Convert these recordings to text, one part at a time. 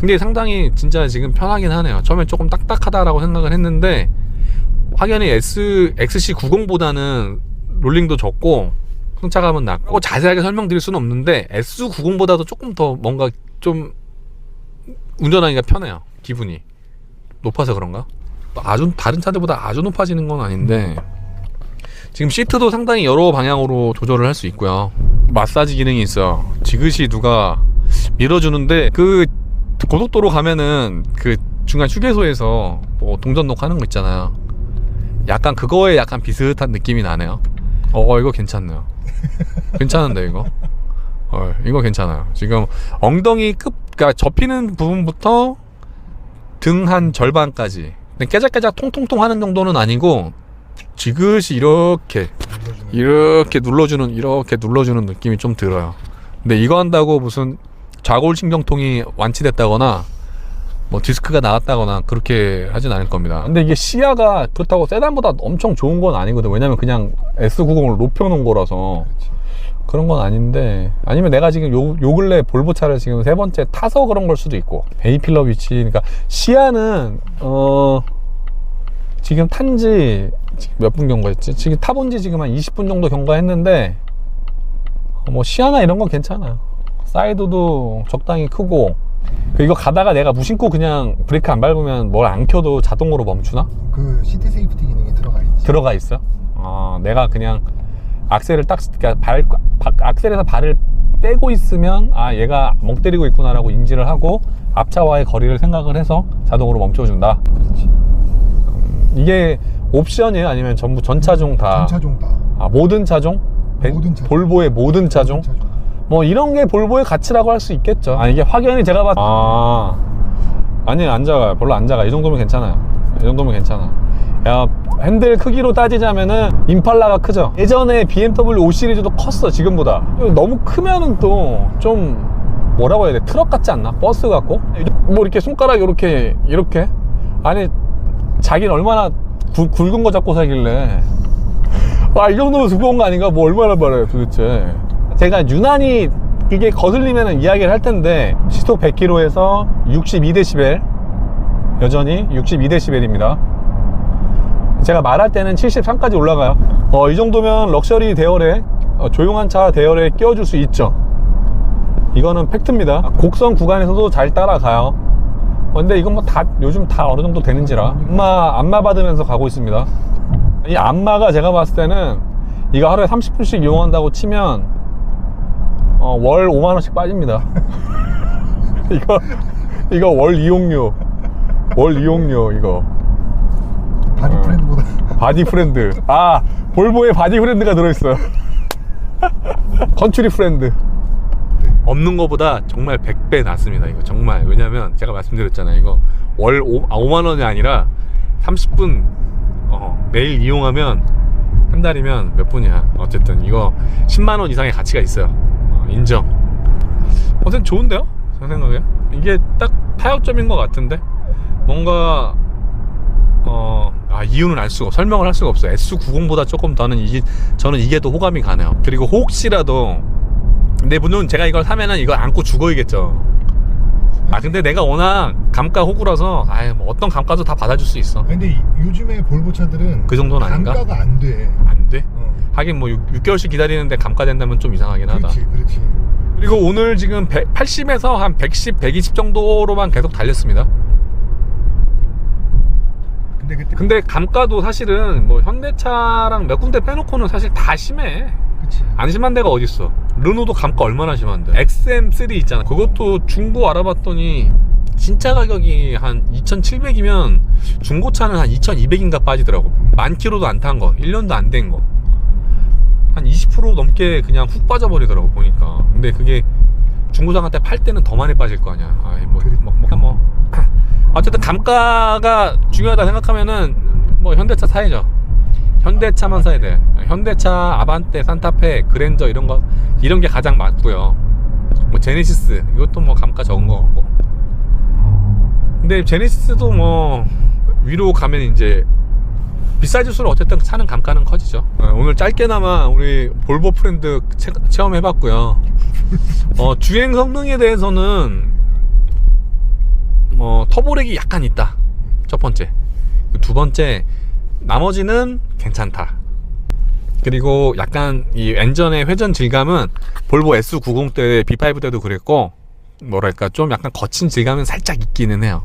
근데 상당히 진짜 지금 편하긴 하네요. 처음엔 조금 딱딱하다라고 생각을 했는데 확연히 XC90보다는 롤링도 적고 승차감은 낮고 자세하게 설명드릴 수는 없는데 S90보다도 조금 더 뭔가 좀 운전하기가 편해요. 기분이 높아서 그런가? 아주 다른 차들보다 아주 높아지는 건 아닌데 지금 시트도 상당히 여러 방향으로 조절을 할 수 있고요. 마사지 기능이 있어요. 지그시 누가 밀어주는데 그 고속도로 가면은 그 중간 휴게소에서 뭐 동전 놓고 하는 거 있잖아요. 약간 그거에 약간 비슷한 느낌이 나네요. 이거 괜찮네요. 괜찮은데 이거 이거 괜찮아요. 지금 엉덩이 그러니까 접히는 부분부터 등 한 절반까지 깨작깨작 통통통 하는 정도는 아니고 지그시 이렇게 눌러주는 느낌이 좀 들어요. 근데 이거 한다고 무슨 좌골신경통이 완치됐다거나 뭐 디스크가 나갔다거나 그렇게 하진 않을 겁니다. 근데 이게 시야가 그렇다고 세단보다 엄청 좋은 건 아니거든. 왜냐면 그냥 S90을 높여놓은 거라서 그런 건 아닌데, 아니면 내가 지금 요 근래 볼보 차를 지금 세 번째 타서 그런 걸 수도 있고. 베이필러 위치, 그러니까 시야는 지금 탄지 몇 분 경과했지? 지금 타본 지 지금 한 20분 정도 경과했는데 뭐 시야나 이런 건 괜찮아요. 사이드도 적당히 크고. 이거 가다가 내가 무심코 그냥 브레이크 안 밟으면 뭘 안 켜도 자동으로 멈추나? 그 시트 세이프티 기능이 들어가 있지. 들어가 있어? 내가 그냥 악셀을 딱, 그러니까 악셀에서 발을 떼고 있으면 얘가 멍 때리고 있구나라고 인지를 하고 앞차와의 거리를 생각을 해서 자동으로 멈춰준다. 그렇지. 이게 옵션이에요? 아니면 전부 전차종 다? 전차종 다. 모든 차종? 모든 차종. 볼보의 모든 차종? 뭐 이런 게 볼보의 가치라고 할 수 있겠죠. 이게 확연히 제가 봤을 때 아니 안 작아요. 별로 안 작아. 이 정도면 괜찮아요. 이 정도면 괜찮아. 야, 핸들 크기로 따지자면은 임팔라가 크죠. 예전에 BMW 5 시리즈도 컸어. 지금보다. 너무 크면은 또 좀 뭐라고 해야 돼? 트럭 같지 않나? 버스 같고? 뭐 이렇게 손가락 이렇게 아니 자기는 얼마나 굵은 거 잡고 살길래 이 정도면 무거운 거 아닌가? 뭐 얼마나 말해요 도대체. 제가 유난히 이게 거슬리면 이야기를 할 텐데 시속 100km에서 62dB, 여전히 62dB입니다. 제가 말할 때는 73까지 올라가요. 이 정도면 럭셔리 대열에 조용한 차 대열에 끼워줄 수 있죠. 이거는 팩트입니다. 곡선 구간에서도 잘 따라가요. 근데 이건 뭐 다 요즘 다 어느 정도 되는지라 안마 받으면서 가고 있습니다. 이 안마가 제가 봤을 때는 이거 하루에 30분씩 이용한다고 치면 월 5만원씩 빠집니다. 이거 월 이용료 이거 바디 프렌드보다 바디 프렌드. 볼보에 바디 프렌드가 들어있어요. 컨츄리 프렌드. 없는 거보다 정말 100배 낫습니다. 이거 정말. 왜냐면 제가 말씀드렸잖아요. 이거 월 5만원이 아니라 30분 매일 이용하면 한 달이면 몇 분이야. 어쨌든 이거 10만원 이상의 가치가 있어요. 인정. 어쨌든 좋은데요? 제 생각에 이게 딱 타협점인 것 같은데 뭔가 이유는 설명을 할 수가 없어요. S90보다 조금 더는 저는 이게 더 호감이 가네요. 그리고 혹시라도 근데 물론 제가 이걸 사면은 이거 안고 죽어야겠죠. 근데 내가 워낙 감가 호구라서 뭐 어떤 감가도 다 받아줄 수 있어. 근데 요즘에 볼보 차들은 그 정도는 아닌가? 감가가 안 돼. 안 돼? 하긴 뭐 6개월씩 기다리는데 감가된다면 좀 이상하긴 하다. 그렇지. 그리고 오늘 지금 80에서 한 110, 120 정도로만 계속 달렸습니다. 근데 감가도 사실은 뭐 현대차랑 몇 군데 빼놓고는 사실 다 심해. 그치. 안 심한 데가 어딨어. 르노도 감가 얼마나 심한데. XM3 있잖아. 그것도 중고 알아봤더니 진짜 가격이 한 2,700이면 중고차는 한 2,200인가 빠지더라고. 10,000km도 안 탄 거, 1년도 안 된 거 한 20% 넘게 그냥 훅 빠져버리더라고 보니까. 근데 그게 중고상한테 팔 때는 더 많이 빠질 거 아니야. 어쨌든 감가가 중요하다 생각하면은 뭐 현대차 사야죠. 현대차만 사야 돼. 현대차, 아반떼, 산타페, 그랜저 이런 게 가장 맞고요. 뭐 제네시스 이것도 뭐 감가 적은 거 같고. 근데 제네시스도 뭐 위로 가면 이제 비싸질수록 어쨌든 사는 감가는 커지죠. 오늘 짧게나마 우리 볼보 프렌드 체험해봤고요. 주행 성능에 대해서는 터보렉이 약간 있다. 첫 번째. 두 번째, 나머지는 괜찮다. 그리고 약간 이 엔진의 회전 질감은 볼보 S90 때, B5 때도 그랬고, 뭐랄까 좀 약간 거친 질감은 살짝 있기는 해요.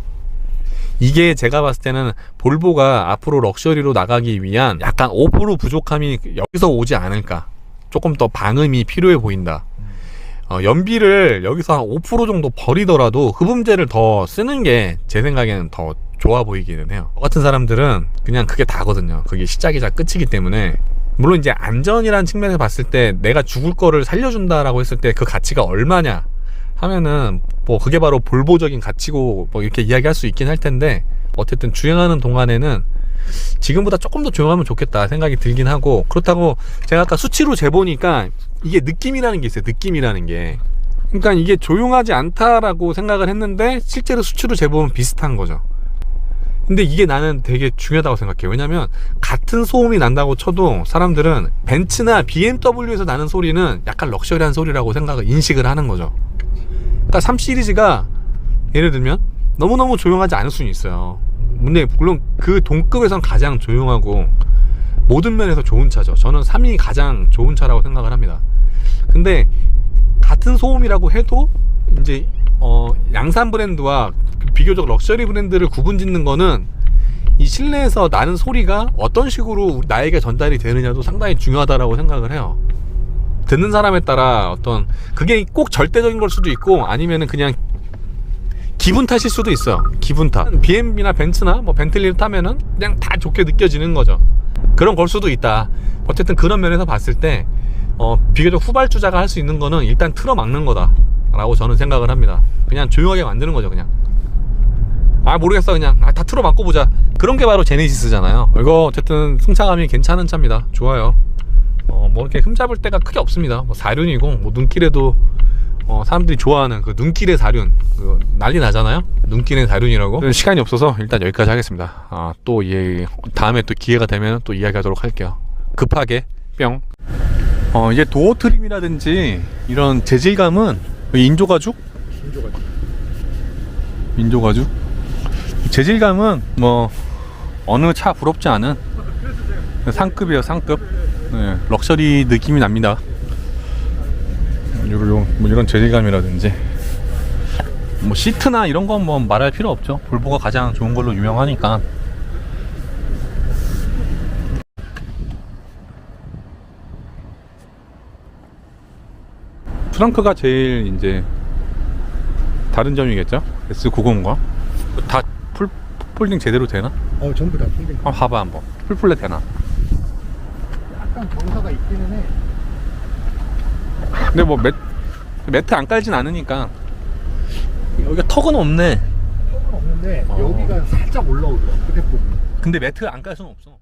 이게 제가 봤을 때는 볼보가 앞으로 럭셔리로 나가기 위한 약간 5% 부족함이 여기서 오지 않을까. 조금 더 방음이 필요해 보인다. 연비를 여기서 한 5% 정도 버리더라도 흡음재를 더 쓰는 게 제 생각에는 더 좋아 보이기는 해요. 저 같은 사람들은 그냥 그게 다거든요. 그게 시작이자 끝이기 때문에. 물론 이제 안전이라는 측면에서 봤을 때 내가 죽을 거를 살려준다라고 했을 때 그 가치가 얼마냐 하면은 뭐 그게 바로 볼보적인 가치고 뭐 이렇게 이야기할 수 있긴 할 텐데, 어쨌든 주행하는 동안에는 지금보다 조금 더 조용하면 좋겠다 생각이 들긴 하고, 그렇다고 제가 아까 수치로 재보니까 이게 느낌이라는 게 있어요. 느낌이라는 게. 그러니까 이게 조용하지 않다라고 생각을 했는데 실제로 수치로 재보면 비슷한 거죠. 근데 이게 나는 되게 중요하다고 생각해요. 왜냐면 같은 소음이 난다고 쳐도 사람들은 벤츠나 BMW에서 나는 소리는 약간 럭셔리한 소리라고 생각을 인식을 하는 거죠. 그러니까 3 시리즈가 예를 들면 너무너무 조용하지 않을 수는 있어요. 근데 물론 그 동급에선 가장 조용하고 모든 면에서 좋은 차죠. 저는 3이 가장 좋은 차라고 생각을 합니다. 근데 같은 소음이라고 해도 이제 양산 브랜드와 비교적 럭셔리 브랜드를 구분 짓는 거는 이 실내에서 나는 소리가 어떤 식으로 나에게 전달이 되느냐도 상당히 중요하다라고 생각을 해요. 듣는 사람에 따라 어떤 그게 꼭 절대적인 걸 수도 있고 아니면은 그냥 기분 탓일 수도 있어요. 기분 탓. BMW나 벤츠나 뭐 벤틀리를 타면은 그냥 다 좋게 느껴지는 거죠. 그런 걸 수도 있다. 어쨌든 그런 면에서 봤을 때 비교적 후발주자가 할 수 있는 거는 일단 틀어막는 거다 라고 저는 생각을 합니다. 그냥 조용하게 만드는 거죠. 그냥 모르겠어, 그냥 다 틀어막고 보자. 그런 게 바로 제네시스잖아요. 이거 어쨌든 승차감이 괜찮은 차입니다. 좋아요. 뭐 이렇게 흠잡을 데가 크게 없습니다. 뭐 사륜이고 뭐 눈길에도 사람들이 좋아하는 그 눈길의 사륜, 난리 나잖아요. 눈길의 사륜이라고. 시간이 없어서 일단 여기까지 하겠습니다. 또 다음에 또 기회가 되면 또 이야기하도록 할게요. 급하게 뿅. 이제 도어 트림이라든지 이런 재질감은 인조가죽? 인조가죽? 재질감은 뭐 어느 차 부럽지 않은 상급이에요. 상급. 네, 럭셔리 느낌이 납니다. 뭐 이런 재질감이라든지 뭐 시트나 이런 건 뭐 말할 필요 없죠. 볼보가 가장 좋은 걸로 유명하니까. 트렁크가 제일 이제 다른 점이겠죠. S90과 다 풀 폴딩 제대로 되나? 전부 다 폴딩. 한번 봐봐 한번. 풀플랫 되나? 약간 경사가 있기는 해. 근데 뭐 매트 안 깔진 않으니까. 여기가 턱은 없네. 턱은 없는데 여기가 살짝 올라오더라. 끝에 부분. 근데 매트 안 깔 수는 없어.